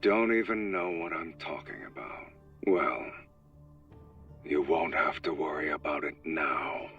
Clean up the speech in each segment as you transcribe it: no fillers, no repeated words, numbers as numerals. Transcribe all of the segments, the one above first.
don't even know what I'm talking about. Well, you won't have to worry about it now.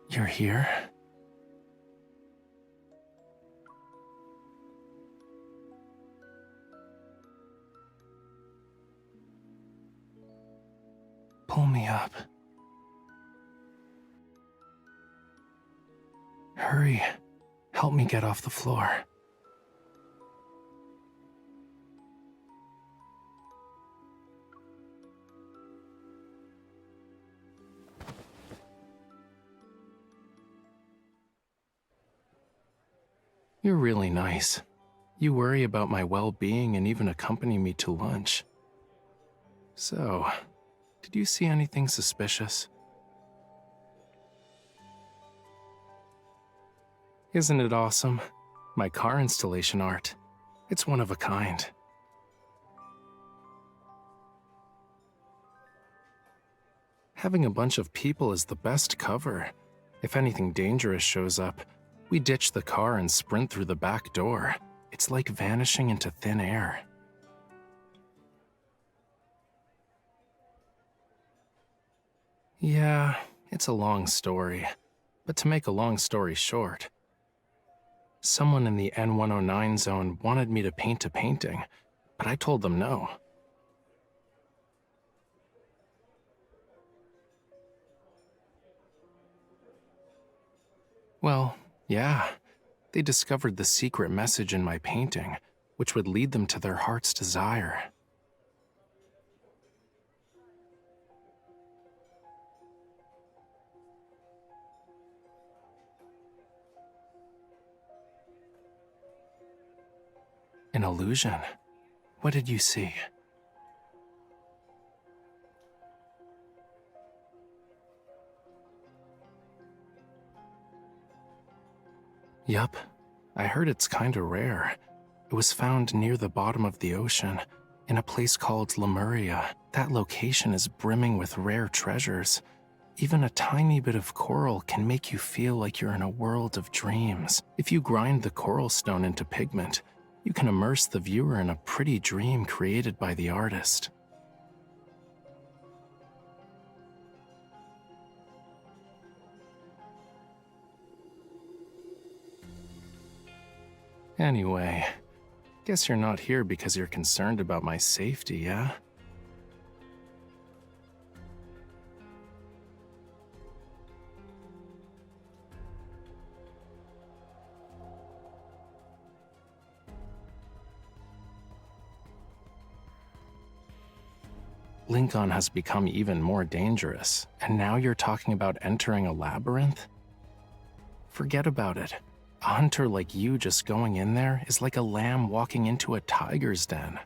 You're here? Pull me up. Hurry. Help me get off the floor. You're really nice. You worry about my well-being and even accompany me to lunch. So, did you see anything suspicious? Isn't it awesome? My car installation art. It's one of a kind. Having a bunch of people is the best cover. If anything dangerous shows up, we ditch the car and sprint through the back door. It's like vanishing into thin air. Yeah, it's a long story. But to make a long story short, someone in the N109 zone wanted me to paint a painting, but I told them no. Well, yeah, they discovered the secret message in my painting, which would lead them to their heart's desire. An illusion? What did you see? Yup, I heard it's kinda rare. It was found near the bottom of the ocean, in a place called Lemuria. That location is brimming with rare treasures. Even a tiny bit of coral can make you feel like you're in a world of dreams. If you grind the coral stone into pigment, you can immerse the viewer in a pretty dream created by the artist. Anyway, guess you're not here because you're concerned about my safety, yeah? Lincoln has become even more dangerous, and now you're talking about entering a labyrinth? Forget about it. A hunter like you just going in there is like a lamb walking into a tiger's den.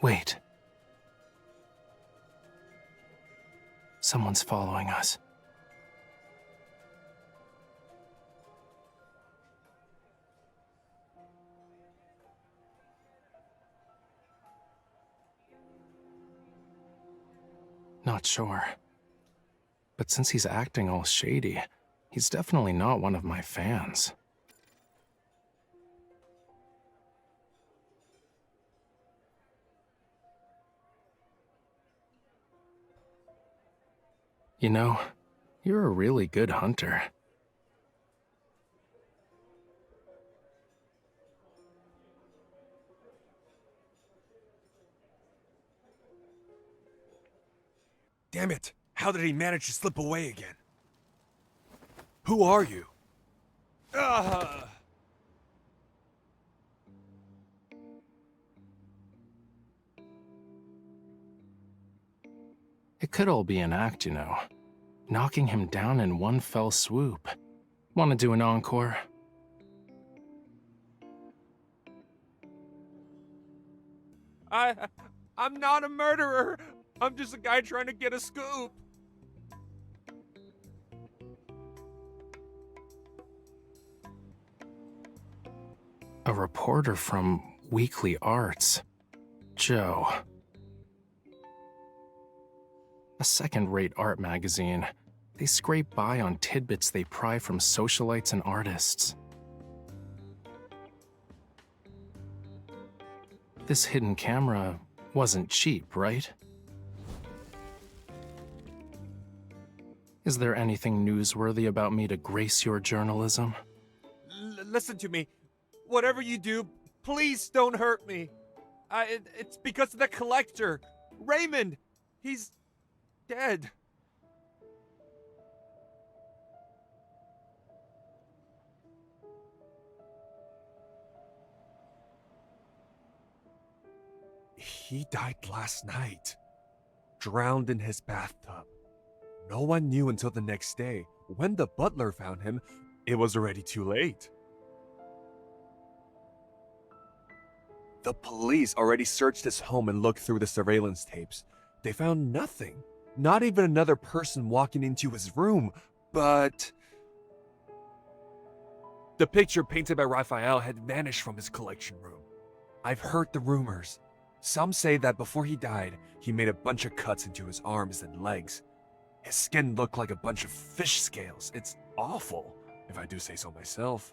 Wait. Someone's following us. not sure. But since he's acting all shady, he's definitely not one of my fans. You know, you're a really good hunter. Damn it! How did he manage to slip away again? Who are you? Ah! It could all be an act, you know. Knocking him down in one fell swoop. Want to do an encore? I'm not a murderer! I'm just a guy trying to get a scoop! A reporter from Weekly Arts. Joe. A second-rate art magazine. They scrape by on tidbits they pry from socialites and artists. This hidden camera wasn't cheap, right? Is there anything newsworthy about me to grace your journalism? Listen to me. Whatever you do, please don't hurt me. It's because of the collector. Raymond! He's dead. He died last night. Drowned in his bathtub. No one knew until the next day. When the butler found him, it was already too late. The police already searched his home and looked through the surveillance tapes. They found nothing. Not even another person walking into his room, but the picture painted by Raphael had vanished from his collection room. I've heard the rumors. Some say that before he died, he made a bunch of cuts into his arms and legs. His skin looked like a bunch of fish scales. It's awful, if I do say so myself.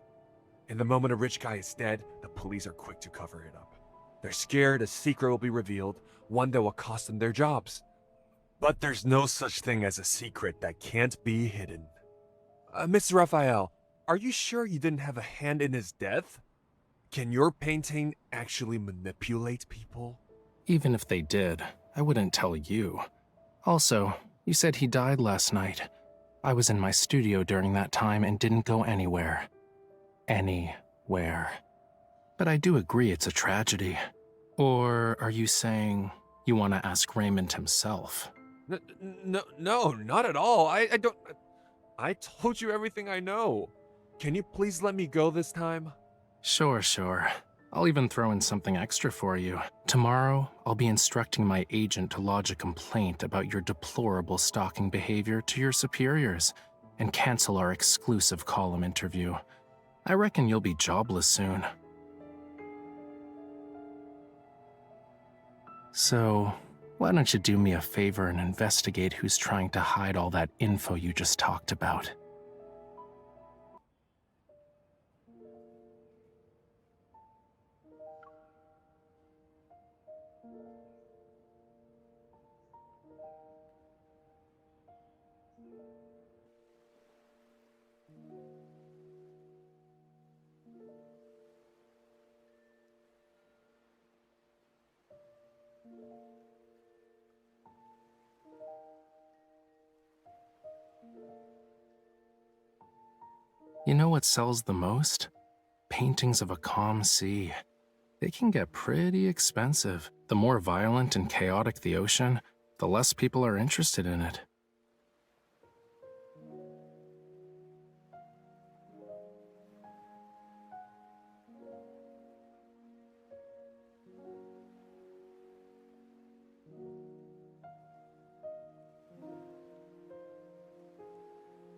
In the moment a rich guy is dead, the police are quick to cover it up. They're scared a secret will be revealed, one that will cost them their jobs. But there's no such thing as a secret that can't be hidden. Mr. Raphael, are you sure you didn't have a hand in his death? Can your painting actually manipulate people? Even if they did, I wouldn't tell you. Also, you said he died last night. I was in my studio during that time and didn't go anywhere. Anywhere. But I do agree it's a tragedy. Or are you saying you want to ask Raymond himself? No, not at all. I don't... I told you everything I know. Can you please let me go this time? Sure. I'll even throw in something extra for you. Tomorrow, I'll be instructing my agent to lodge a complaint about your deplorable stalking behavior to your superiors and cancel our exclusive column interview. I reckon you'll be jobless soon. So, why don't you do me a favor and investigate who's trying to hide all that info you just talked about? You know what sells the most? Paintings of a calm sea. They can get pretty expensive. The more violent and chaotic the ocean, the less people are interested in it.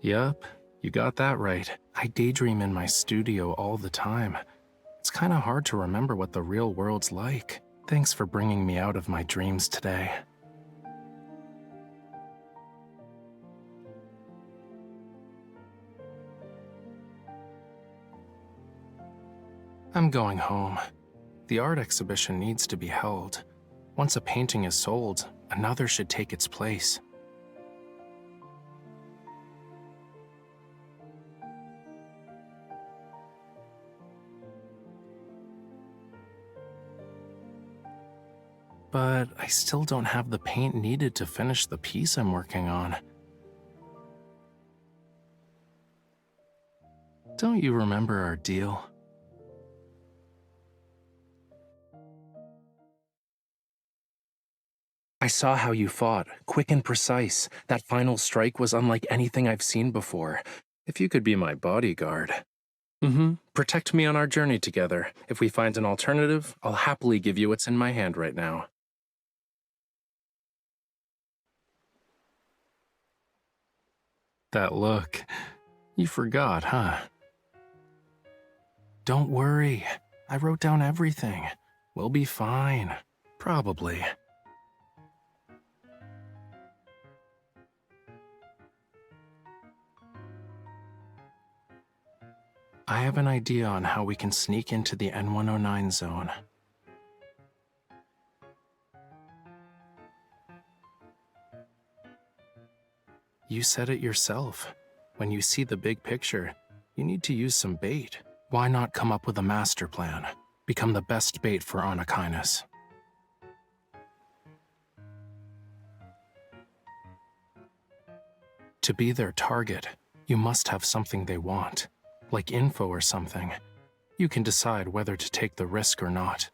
Yup, you got that right. I daydream in my studio all the time. It's kinda hard to remember what the real world's like. Thanks for bringing me out of my dreams today. I'm going home. The art exhibition needs to be held. Once a painting is sold, another should take its place. But I still don't have the paint needed to finish the piece I'm working on. Don't you remember our deal? I saw how you fought, quick and precise. That final strike was unlike anything I've seen before. If you could be my bodyguard. Protect me on our journey together. If we find an alternative, I'll happily give you what's in my hand right now. That look. You forgot, huh? Don't worry. I wrote down everything. We'll be fine. Probably. I have an idea on how we can sneak into the N109 zone. You said it yourself. When you see the big picture, you need to use some bait. Why not come up with a master plan? Become the best bait for Anakinus. To be their target, you must have something they want, like info or something. You can decide whether to take the risk or not.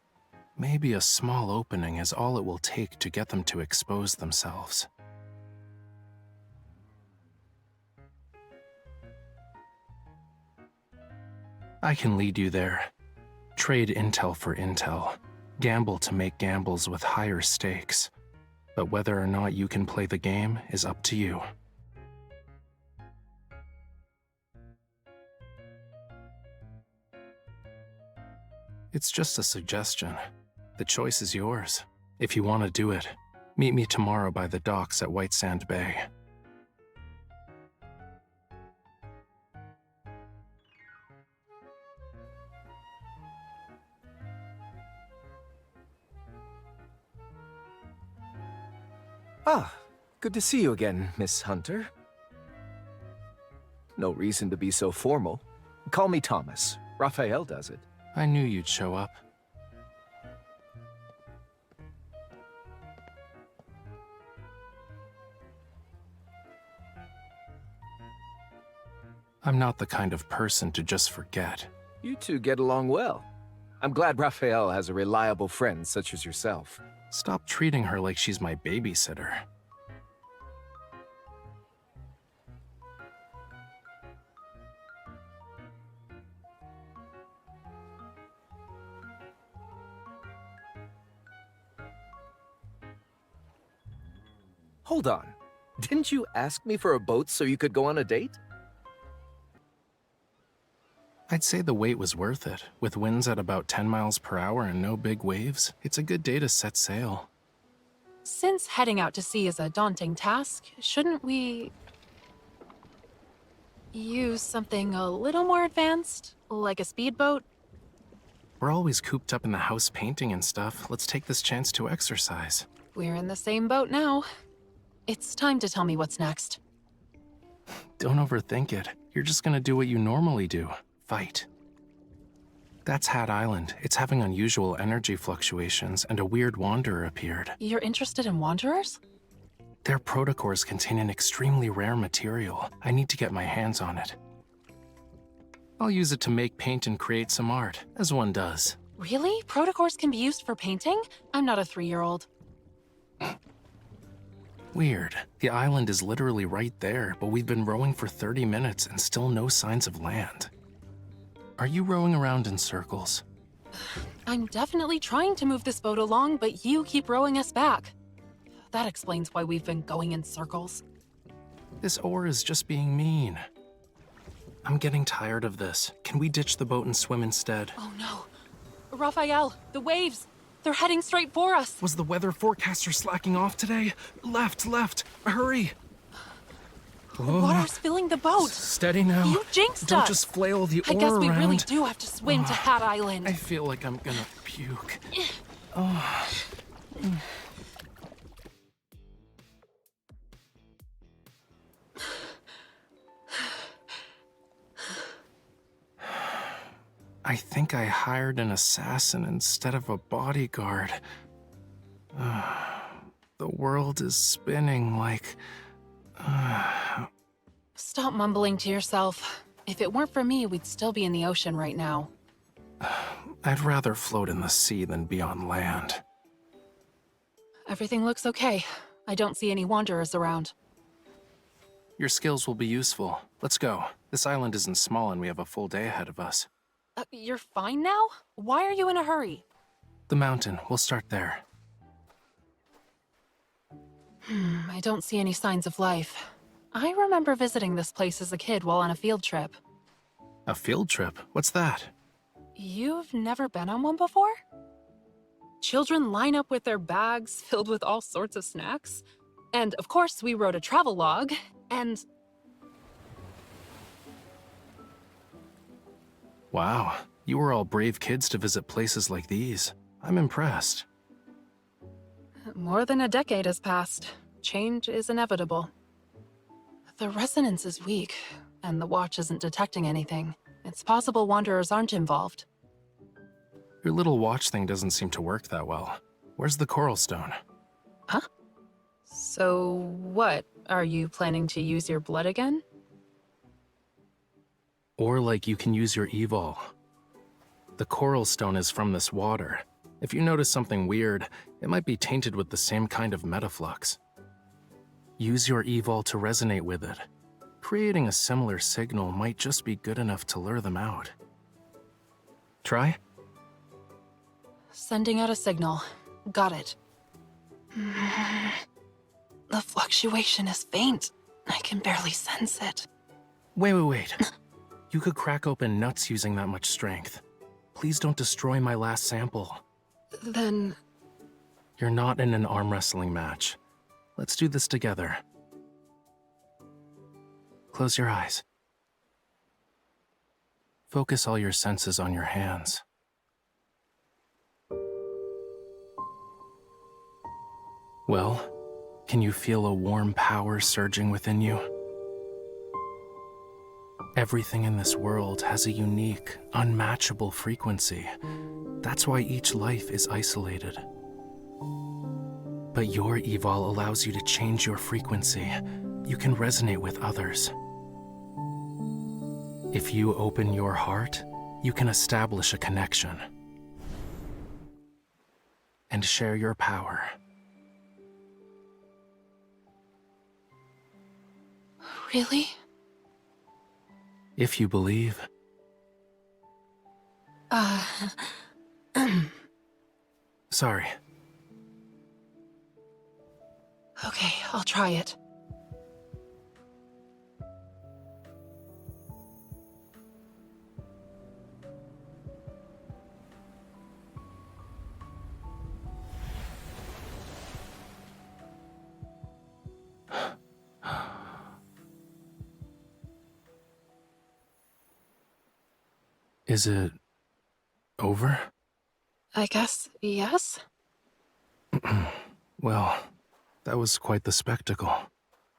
Maybe a small opening is all it will take to get them to expose themselves. I can lead you there. Trade intel for intel. Gamble to make gambles with higher stakes. But whether or not you can play the game is up to you. It's just a suggestion. The choice is yours. If you want to do it, meet me tomorrow by the docks at White Sand Bay. Ah, good to see you again, Miss Hunter. No reason to be so formal. Call me Thomas. Raphael does it. I knew you'd show up. I'm not the kind of person to just forget. You two get along well. I'm glad Raphael has a reliable friend such as yourself. Stop treating her like she's my babysitter. Hold on. Didn't you ask me for a boat so you could go on a date? I'd say the wait was worth it. With winds at about 10 miles per hour and no big waves, it's a good day to set sail. Since heading out to sea is a daunting task, shouldn't we use something a little more advanced, like a speedboat? We're always cooped up in the house painting and stuff. Let's take this chance to exercise. We're in the same boat now. It's time to tell me what's next. Don't overthink it. You're just gonna do what you normally do. Fight. That's Hat Island. It's having unusual energy fluctuations, and a weird wanderer appeared. You're interested in wanderers? Their protocores contain an extremely rare material. I need to get my hands on it. I'll use it to make paint and create some art, as one does. Really? Protocores can be used for painting? I'm not a 3-year-old. Weird. The island is literally right there, but we've been rowing for 30 minutes and still no signs of land. Are you rowing around in circles? I'm definitely trying to move this boat along, but you keep rowing us back. That explains why we've been going in circles. This oar is just being mean. I'm getting tired of this. Can we ditch the boat and swim instead? Oh no. Raphael, the waves! They're heading straight for us! Was the weather forecaster slacking off today? Left! Hurry! Whoa. Water's filling the boat. Steady now. You jinxed Don't us. just flail the I oar guess we around. really do have to swim to Hat Island. I feel like I'm gonna puke. I think I hired an assassin instead of a bodyguard. The world is spinning like... Stop mumbling to yourself. If it weren't for me, we'd still be in the ocean right now. I'd rather float in the sea than be on land. Everything looks okay. I don't see any wanderers around. Your skills will be useful. Let's go. This island isn't small and we have a full day ahead of us. You're fine now? Why are you in a hurry? The mountain. We'll start there. I don't see any signs of life. I remember visiting this place as a kid while on a field trip. A field trip? What's that? You've never been on one before? Children line up with their bags filled with all sorts of snacks. And of course, we wrote a travel log, and... Wow, you were all brave kids to visit places like these. I'm impressed. More than a decade has passed. Change is inevitable. The resonance is weak, and the watch isn't detecting anything. It's possible wanderers aren't involved. Your little watch thing doesn't seem to work that well. Where's the coral stone? Huh? So what? Are you planning to use your blood again? Or like you can use your evol. The coral stone is from this water. If you notice something weird, it might be tainted with the same kind of metaflux. Use your evol to resonate with it. Creating a similar signal might just be good enough to lure them out. Try? Sending out a signal. Got it. The fluctuation is faint. I can barely sense it. Wait. You could crack open nuts using that much strength. Please don't destroy my last sample. Then... You're not in an arm wrestling match. Let's do this together. Close your eyes. Focus all your senses on your hands. Well, can you feel a warm power surging within you? Everything in this world has a unique, unmatchable frequency. That's why each life is isolated. But your evol allows you to change your frequency. You can resonate with others. If you open your heart, you can establish a connection and share your power. Really? If you believe. Sorry. Okay, I'll try it. Is it over? I guess, yes? Well, that was quite the spectacle.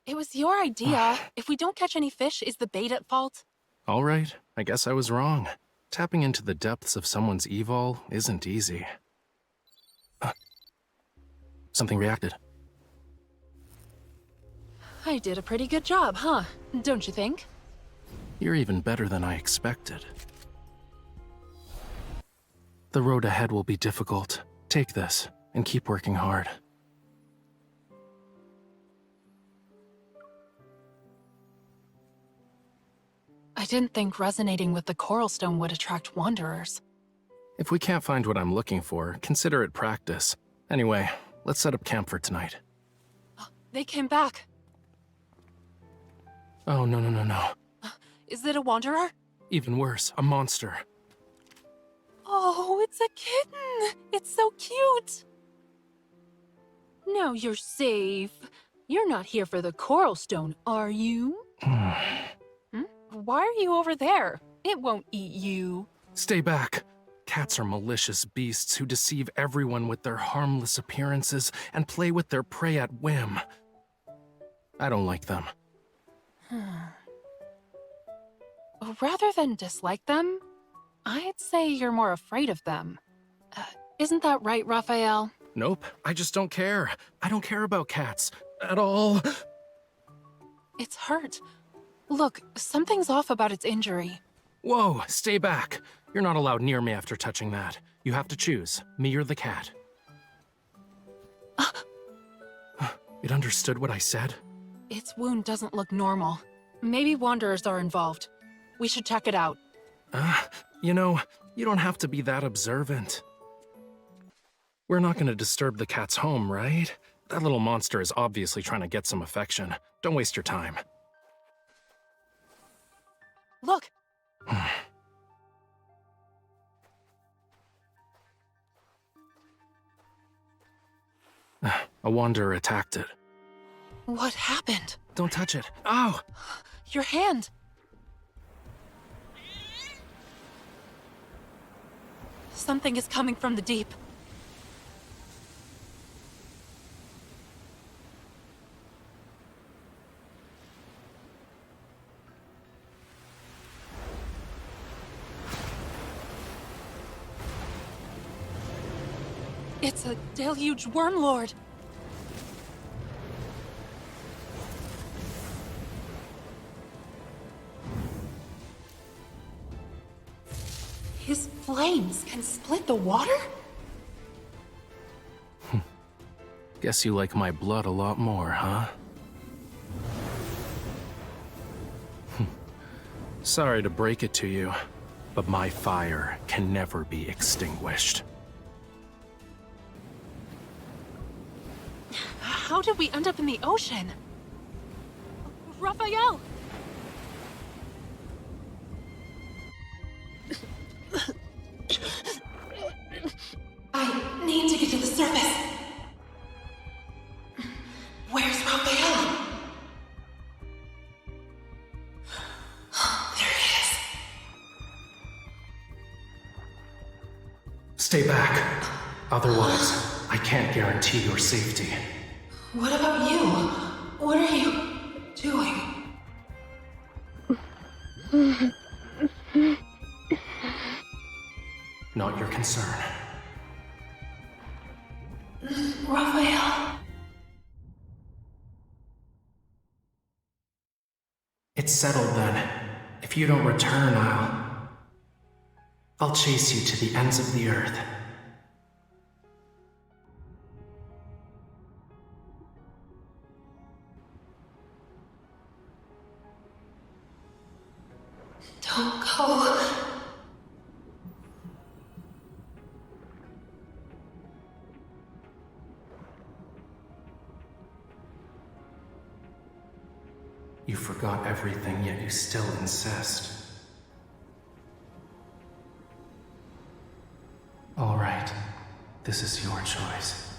It was your idea. If we don't catch any fish, is the bait at fault? All right, I guess I was wrong. Tapping into the depths of someone's evol isn't easy. Something reacted. I did a pretty good job, huh? Don't you think? You're even better than I expected. The road ahead will be difficult. Take this, and keep working hard. I didn't think resonating with the coral stone would attract wanderers. If we can't find what I'm looking for, consider it practice. Anyway, let's set up camp for tonight. They came back. Oh, no. Is it a wanderer? Even worse, a monster. Oh, it's a kitten! It's so cute! Now you're safe. You're not here for the coral stone, are you? Why are you over there? It won't eat you. Stay back. Cats are malicious beasts who deceive everyone with their harmless appearances and play with their prey at whim. I don't like them. Rather than dislike them, I'd say you're more afraid of them. Isn't that right, Raphael? Nope, I just don't care. I don't care about cats. At all. It's hurt. Look, something's off about its injury. Whoa, stay back. You're not allowed near me after touching that. You have to choose, me or the cat. It understood what I said? Its wound doesn't look normal. Maybe wanderers are involved. We should check it out. You know, you don't have to be that observant. We're not gonna disturb the cat's home, right? That little monster is obviously trying to get some affection. Don't waste your time. Look! A wanderer attacked it. What happened? Don't touch it. Ow! Your hand! Something is coming from the deep. It's a deluge wormlord. His flames can split the water? Guess you like my blood a lot more, huh? Sorry to break it to you, but my fire can never be extinguished. How did we end up in the ocean? Raphael! I need to get to the surface. Where's Raphael? There he is. Stay back. Otherwise, I can't guarantee your safety. What about you? What are you doing? Not your concern. Raphael. It's settled then. If you don't return, I'll chase you to the ends of the earth. Don't go. You forgot everything, yet you still insist. All right, this is your choice.